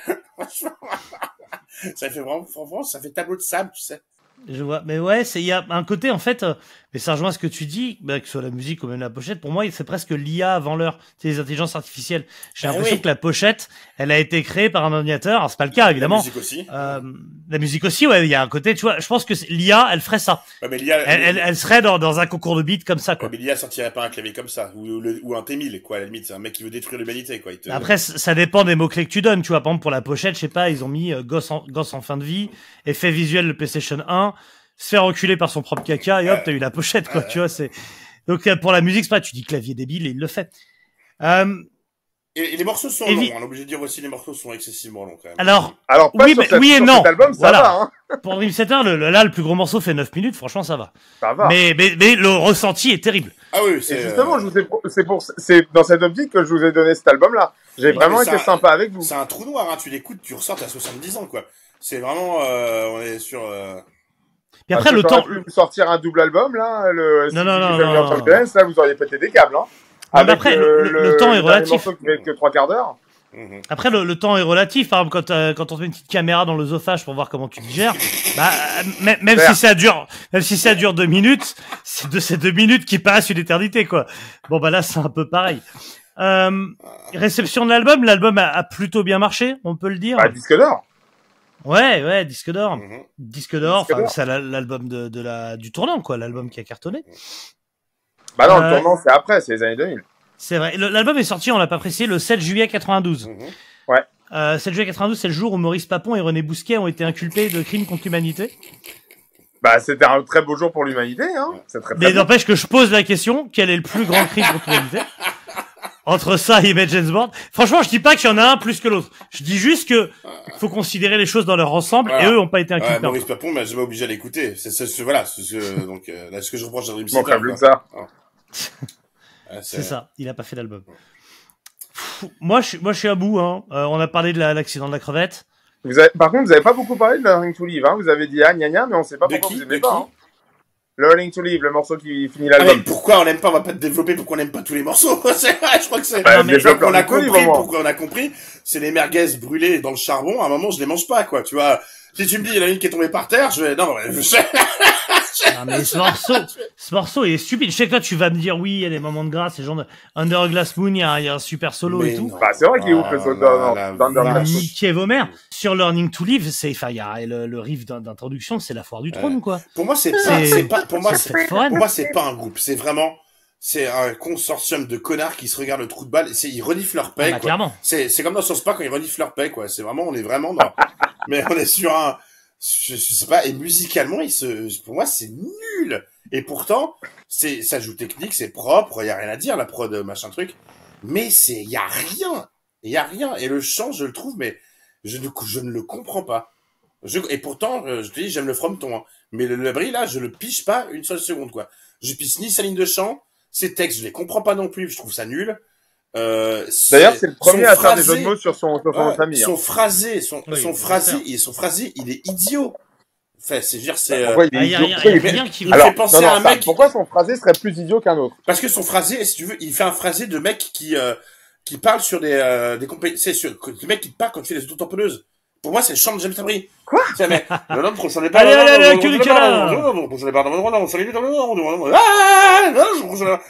Ça fait vraiment, ça fait tableau de sable, tu sais. Je vois, mais ouais, il y a un côté en fait, mais ça rejoint ce que tu dis, que ce soit la musique ou même la pochette. Pour moi, c'est presque l'IA avant l'heure, c'est les intelligences artificielles. J'ai l'impression que la pochette, elle a été créée par un ordinateur. Alors c'est pas le cas évidemment. La musique aussi, ouais. Il y a un côté, tu vois. Je pense que l'IA, elle ferait ça. Ouais, mais l'IA, elle serait dans un concours de beats comme ça, quoi. Ouais, mais l'IA sortirait pas un clavier comme ça, ou un T1000, quoi. À la limite, c'est un mec qui veut détruire l'humanité, quoi. Après, ça dépend des mots clés que tu donnes, tu vois. Par exemple, pour la pochette, je sais pas, ils ont mis gosse en fin de vie, effet visuel de PlayStation 1. Se faire enculer par son propre caca et hop, t'as eu la pochette, quoi, tu vois, c'est... Donc, pour la musique, c'est pas, tu dis clavier débile et il le fait. Et les morceaux sont longs, on est obligé de dire aussi, les morceaux sont excessivement longs, quand même. Alors oui, oui et non. Cet album, ça va, hein. Pour Dream Theater, là, le plus gros morceau fait 9 minutes, franchement, ça va. Ça va. Mais le ressenti est terrible. Ah oui, c'est... Et justement, c'est dans cette optique que je vous ai donné cet album-là. J'ai vraiment été sympa avec vous. C'est un trou noir, hein, tu l'écoutes, tu ressors à 70 ans, quoi. C'est vraiment, on est sur, Et après, le temps. Pu sortir un double album, là, Non. Là, vous auriez pété des câbles, hein. Après, le temps est relatif. Qui fait que 3 quarts d'heure. Après, le temps est relatif. Par exemple, quand on fait une petite caméra dans l'œsophage pour voir comment tu digères, bah, même si ça dure 2 minutes, c'est 2 minutes qui passent une éternité, quoi. Bon, bah là, c'est un peu pareil. Réception de l'album a plutôt bien marché, on peut le dire. Bah, disque d'or. Ouais, disque d'or. Disque d'or, enfin, c'est l'album du tournant, quoi, l'album qui a cartonné. Bah non, le tournant, c'est après, c'est les années 2000. C'est vrai. L'album est sorti, on l'a pas précisé, le 7 juillet 92. Ouais. 7 juillet 92, c'est le jour où Maurice Papon et René Bousquet ont été inculpés de crimes contre l'humanité. Bah, c'était un très beau jour pour l'humanité, hein. C'est très Mais n'empêche que je pose la question, quel est le plus grand crime contre l'humanité? Entre ça et James Bond, franchement, je dis pas qu'il y en a un plus que l'autre. Je dis juste que faut considérer les choses dans leur ensemble, et eux ont pas été inculpés. Maurice Papon m'a jamais obligé à l'écouter. Voilà, donc là, ce que je reproche à Dream Bon, comme ça. C'est ça, il a pas fait d'album. Moi, je suis à bout, hein. On a parlé de l'accident de la crevette. Par contre, vous avez pas beaucoup parlé de Learning to Live, hein. Vous avez dit gna gna, mais on sait pas pourquoi vous aimez pas, hein. Learning to Live, le morceau qui finit l'album. Pourquoi on n'aime pas? On va pas te développer pourquoi on n'aime pas tous les morceaux. Je crois que c'est déjà qu'on a compris. Pourquoi on a compris? C'est les merguez brûlées dans le charbon. À un moment, je les mange pas, quoi. Tu vois. Si tu me dis il y en a une qui est tombée par terre, je vais non mais ce morceau il est stupide. Je sais que toi tu vas me dire oui, il y a des moments de grâce, les gens de Under a Glass Moon, il y a un super solo et tout. Bah c'est vrai qu'il est ouf le solo d'Under a Glass Moon. Niquez vos mères. Sur Learning to Live, il y a le riff d'introduction, c'est la foire du trône, quoi. Pour moi c'est pas un groupe, c'est vraiment un consortium de connards qui se regardent le trou de balle, ils reniflent leur paix, quoi. Clairement. C'est comme dans South Park quand ils reniflent leur paix, quoi. On est vraiment dans mais on est sur un je sais pas, et musicalement pour moi c'est nul, et pourtant ça joue technique, c'est propre, y a rien à dire, la prod machin truc, mais y a rien, et le chant je le trouve, mais je ne le comprends pas, et pourtant je te dis j'aime le frometon, hein, mais le bris là je le piche pas une seule seconde, quoi. Je piche ni sa ligne de chant, ses textes je les comprends pas non plus, je trouve ça nul. D'ailleurs, c'est le premier à faire des jeux de mots sur son famille. Son phrasé, il est idiot. Enfin, pourquoi il est idiot? Alors, un mec. Pourquoi son phrasé serait plus idiot qu'un autre? Parce que son phrasé, si tu veux, il fait un phrasé de mec qui parle sur des compétences, c'est sur le mec qui te parle quand tu fais des autotamponneuses. Pour moi, c'est le chant de James Tabry. Quoi? Allez,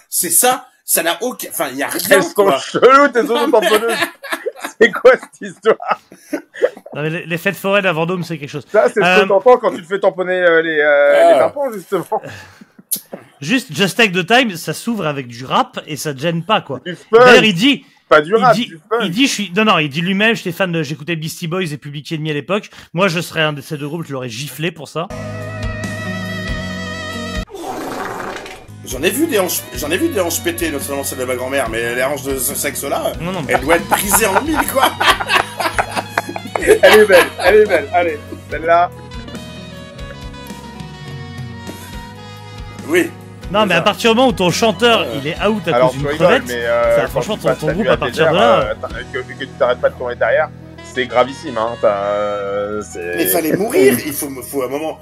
c'est ça. Ça n'a aucun, enfin, il y a rien. Elles sont chelou, tes autotamponneuses. C'est quoi cette histoire? Non, mais les fêtes foraines à Vendôme, c'est quelque chose. Ça, c'est ce que t'entends quand tu te fais tamponner les tampons, justement. Juste Just Take the Time, ça s'ouvre avec du rap et ça te gêne pas, quoi. D'ailleurs, il dit, pas du rap, du funk. Il dit, il dit lui-même, j'étais fan j'écoutais Beastie Boys et Public Enemy à l'époque. Moi, je serais un de ces deux groupes, je l'aurais giflé pour ça. J'en ai vu des hanches pétées, notamment celle de ma grand-mère, mais les hanches de ce sexe-là, elle doit être brisée en mille, quoi. Elle est belle, allez, celle-là. Oui. Non, mais à partir du moment où ton chanteur, il est out à cause d'une crevette, franchement, ton groupe à partir de là... que tu t'arrêtes pas de tourner derrière, c'est gravissime, hein. Mais il fallait mourir, il faut un moment,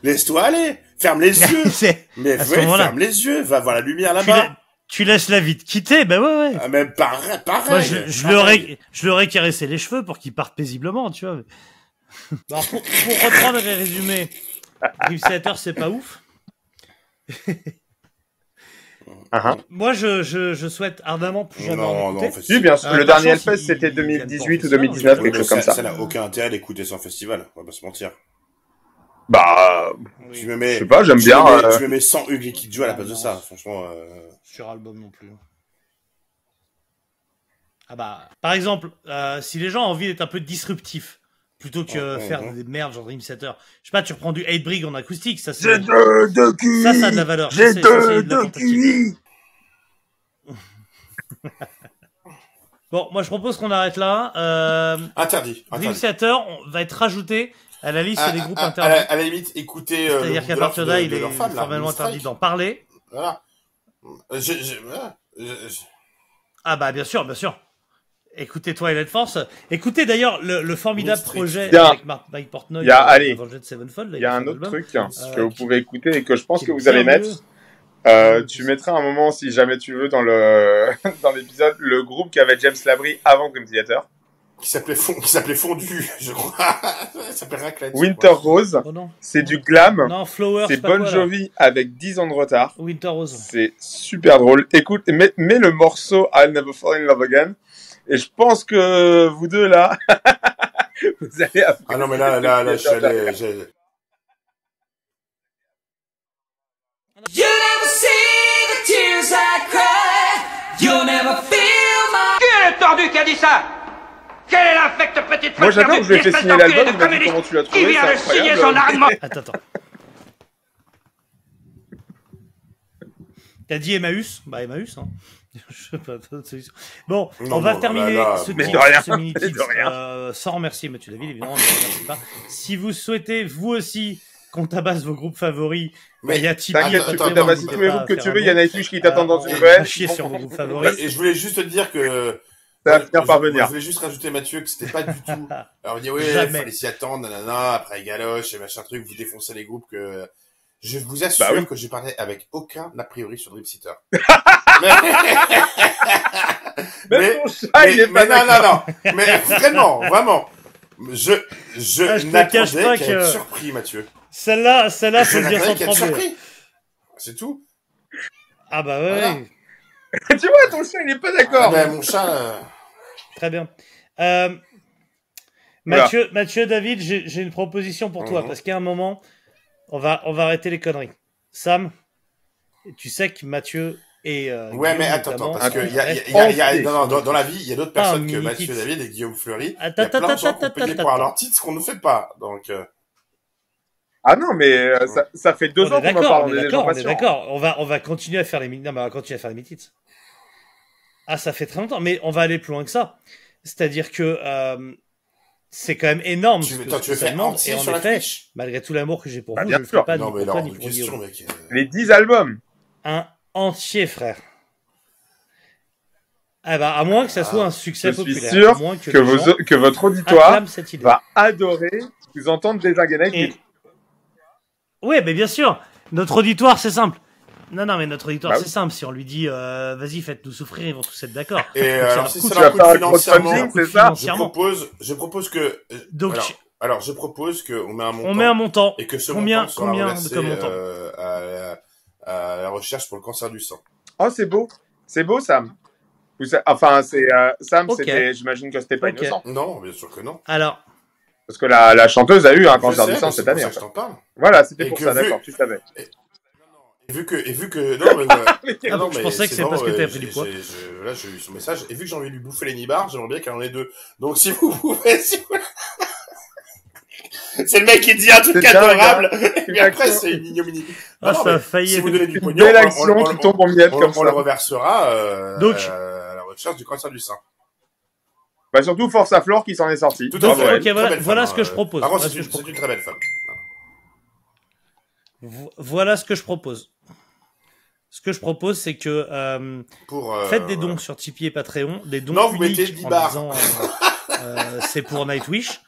laisse-toi aller, ferme les yeux. Ferme les yeux, va voir la lumière là-bas. Tu laisses la vie te quitter, bah ouais. Ah, mais pareil. Moi, je leur ai caressé les cheveux pour qu'ils partent paisiblement, tu vois. Bon, pour reprendre et résumer, Dream Theater, c'est pas ouf. Moi, je souhaite ardemment plus jamais en écouter. Oui, bien sûr. Le dernier Hellfest, c'était 2018 ou 2019, quelque chose comme ça. Ça n'a aucun intérêt d'écouter sans festival, on va pas se mentir. Bah, tu me mets, je sais pas, j'aime bien. Tu me mets 100 Ugly Kid Joe à la place de ça, franchement. Sur album non plus. Ah bah, par exemple, si les gens ont envie d'être un peu disruptifs, plutôt que faire des merdes genre Dream Theater, je sais pas, tu reprends du Hatebreed en acoustique, ça c'est. Ça a de la valeur. J'ai de QI. Bon, moi je propose qu'on arrête là. Interdit. Dream Theater va être rajouté à la liste des groupes interdits. À la limite, écoutez. C'est-à-dire qu'à partir de là, il est formellement interdit d'en parler. Voilà. Ah bah bien sûr. Écoutez Twilight Force. Écoutez d'ailleurs le formidable projet avec Mike Portnoy. Il y a un autre truc que vous pouvez écouter et que je pense que vous allez mettre. Tu mettras un moment, si jamais tu veux, dans l'épisode, le groupe qui avait James Labrie avant Dream Theater. Qui s'appelait Fondu, je crois. Ça s'appelait Raclette. Winter Rose. Oh non. C'est du glam. Non, Flower. C'est Bon Jovi avec 10 ans de retard. Winter Rose. C'est super drôle. Écoute, mets le morceau I'll Never Fall in Love Again. Et je pense que vous deux, là, vous allez... Ah non, mais là, je suis allé... You never see the tears I cry. You'll never feel my... Qui est le tordu qui a dit ça? Quelle est l'infecte petite Moi, j'attends que je lui ai fait signer l'album, il m'a dit comment tu l'as trouvé, qui vient de signer son arme? Attends. T'as dit Emmaüs? Bah Emmaüs, hein. Je sais pas d'autre solution. Bon, Non, on va non, terminer là, ce mais de rien, mini-tips de rien. sans remercier Mathieu David, évidemment. Ne remercie pas. Si vous souhaitez, vous aussi, qu'on tabasse vos groupes favoris, Mais il y a Tipeee. T'inquiète, tu peux tabasser tous les groupes que tu veux, il y a Nightwish qui t'attend dans une On ruelle. va chier sur vos groupes favoris. Et je voulais juste te dire que. Ça va finir par venir. Je voulais juste rajouter, Mathieu, que c'était pas du tout. Alors, on dit, ouais, Jamais. fallait s'y attendre, nanana, après Galoche et machin truc, vous défoncez les groupes que. Je vous assure que j'ai parlé avec aucun a priori sur Dream Theater. Même ton chat, il est pas d'accord. non. Mais vraiment. Je te n'attendais cache pas qu'à que- être surpris, Mathieu. Celle-là, Je faut le dire sans n'attendais qu'à être trembler. surpris. C'est tout. Ah bah ouais, Voilà. ouais. Tu vois, ton chat, il est pas d'accord. Ben, mon chat, Très bien. Mathieu, David, j'ai une proposition pour toi, parce qu'à un moment, on va arrêter les conneries. Sam, tu sais que Mathieu et ouais, mais Guillaume, attends, notamment, parce que dans la vie, il y a d'autres Ah, personnes que mini Mathieu tips. David et Guillaume Fleury. Il y a Attends, plein de gens qui ont attends, payé attends, pour avoir leur titre, ce qu'on ne fait pas. Donc, Ah non, mais ça fait 2 ans qu'on en parle, on est des gens on est patients. d'accord. On va continuer à faire les mini. Non, mais on va continuer à faire les mini-tips. Ah, ça fait très longtemps, mais on va aller plus loin que ça. C'est-à-dire que c'est quand même énorme. tu ce veux que ça faire demande. entier Et en sur la effet, Twitch? malgré tout l'amour que j'ai pour Bah, vous, bien je ne le sûr. ferai pas Non, ni mais pour toi alors, ni de pour question, Guillaume. mec. Les 10 albums. Un entier, frère. Ah bah, à moins que ça soit un succès Je suis populaire. sûr à moins que, les gens que votre auditoire acclament cette idée. va adorer vous entendre désinguer Nightwish. Oui, mais bien sûr. Notre auditoire, c'est simple. Non, mais notre auditoire, Bah c'est simple. Si on lui dit, vas-y, faites-nous souffrir, ils vont tous être d'accord. Et Donc, ça alors, leur si coûte- ça Tu vas leur faire coûte un crowdfunding, financièrement, c'est ça? je propose que. Donc, Alors, je propose qu'on met un montant. on met un montant. Et que ce Combien montant soit reversé, comme montant à la recherche pour le cancer du sang. Oh, c'est beau. C'est beau, Sam. Enfin, c'est Sam, Ok. j'imagine que c'était pas Ok. innocent. Non, bien sûr que non. Alors, Parce que la chanteuse a eu un Je cancer sais, du sang mais cette c'est pour année. ça en que je fait. t'en parle. Voilà, c'était Et pour que ça, vu- d'accord, tu savais. Et vu que non, mais voilà. Ah, Non, je mais pensais que c'est parce que t'avais pris du poids. Là, j'ai eu son message. Et vu que j'ai envie de lui bouffer les nibards, j'aimerais bien qu'elle en ait 2. Donc, si vous pouvez, c'est le mec qui dit un truc C'est ça, adorable. Et puis après, action. c'est une ignominie. Ah, Non, ça a mais failli si être vous donnez du Une pognon, belle action qui tombe en miettes comme on le ça. reversera Donc- à la recherche du cancer du sein. Bah, surtout, force à Flore qui s'en est sorti. Tout à Donc, fait. ok, Très voilà- belle voilà femme, ce que je propose. Par contre, Voilà c'est ce que je une très belle femme. Voilà ce que je propose. Ce que je propose, c'est que Pour, faites des dons sur Tipeee et Patreon, des dons Non, vous uniques mettez 10 en bars. disant c'est pour Nightwish.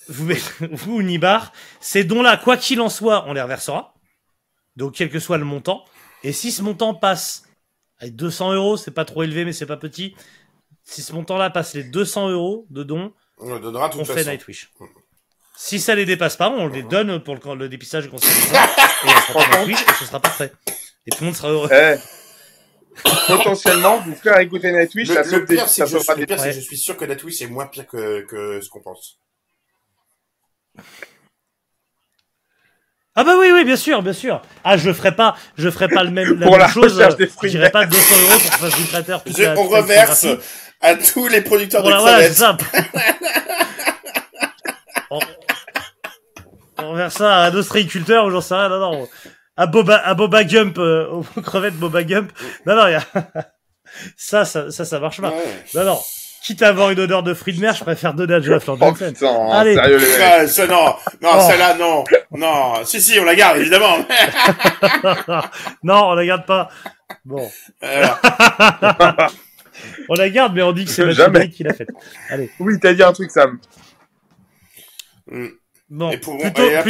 Vous Nibar, ces dons-là, quoi qu'il en soit, on les reversera. Donc quel que soit le montant. Et si ce montant passe avec 200 €, c'est pas trop élevé, mais c'est pas petit. Si ce montant-là passe les 200 € de dons, on le donnera de on toute fait façon. Nightwish. Si ça les dépasse pas, on les donne pour le dépistage du cancer du sein, et on fera Nightwish, et ce sera parfait. Et tout le monde sera heureux. Potentiellement, vous faire écouter Nightwish, ça Le sauve pire, c'est ça que sauvera des... je suis sûr que Nightwish est moins pire que ce qu'on pense. Ah bah oui, bien sûr. Ah, je ferai pas la Pour même la chose. recherche des fruits J'irai pas 200 € pour faire du traiteur. On reverse à tous les producteurs de Voilà, c'est crevettes. ça. On reverse ça à un ostréiculteur ou j'en sais rien. Non. À Boba Gump, aux crevettes Boba Gump. Non, il y a... ça marche pas. Ouais. Non. Quitte à avoir une odeur de fruits de mer, je préfère donner à Joe Oh Johnson. putain, Allez. sérieux les mecs. Non, Oh. celle-là, non. Si, on la garde, évidemment. Non, on la garde pas. Bon. On la garde, mais on dit que c'est Mathieu Jamais. David qui l'a faite. Allez. Oui, t'as dit un truc, Sam. Bon, Et pour, plutôt, et là,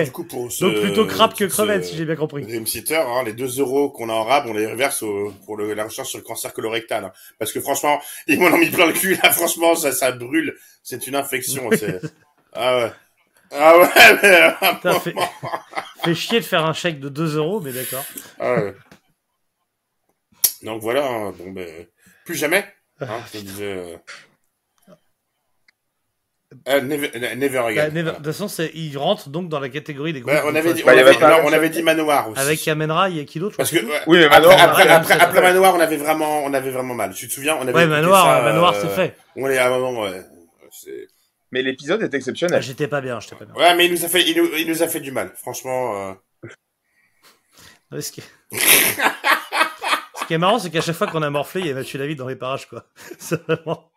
eh, du coup, pour ce, donc plutôt crabe que pour crevette, ce si j'ai bien compris. Dream Theater, hein, les 2 € qu'on a en rab, on les reverse pour la recherche sur le cancer colorectal. Hein. Parce que franchement, ils m'en ont mis plein le cul, là, franchement, ça brûle. C'est une infection, Ah ouais. Mais, Putain, fait chier de faire un chèque de 2 €, mais d'accord. Ah ouais. Donc voilà, hein, bon ben, plus jamais. Hein, je te disais, never again. Bah, de toute façon, il rentre donc dans la catégorie des groupes. On avait dit, Bah, il y avait pas on avait dit Manoir aussi. Avec Amenra, il y a qui d'autre? Parce que Oui, mais Manoir, après Manoir, on avait vraiment mal. Tu te souviens, on avait Ouais, écouté Manoir, ça, Manoir, c'est fait. On est à un moment, ouais. Mais l'épisode est Ah, exceptionnel. j'étais pas bien. Ouais, mais il nous a fait du mal. Franchement, Est-ce que- qui est marrant, c'est qu'à chaque fois qu'on a morflé, il y a Mathieu David dans les parages, quoi. C'est vraiment...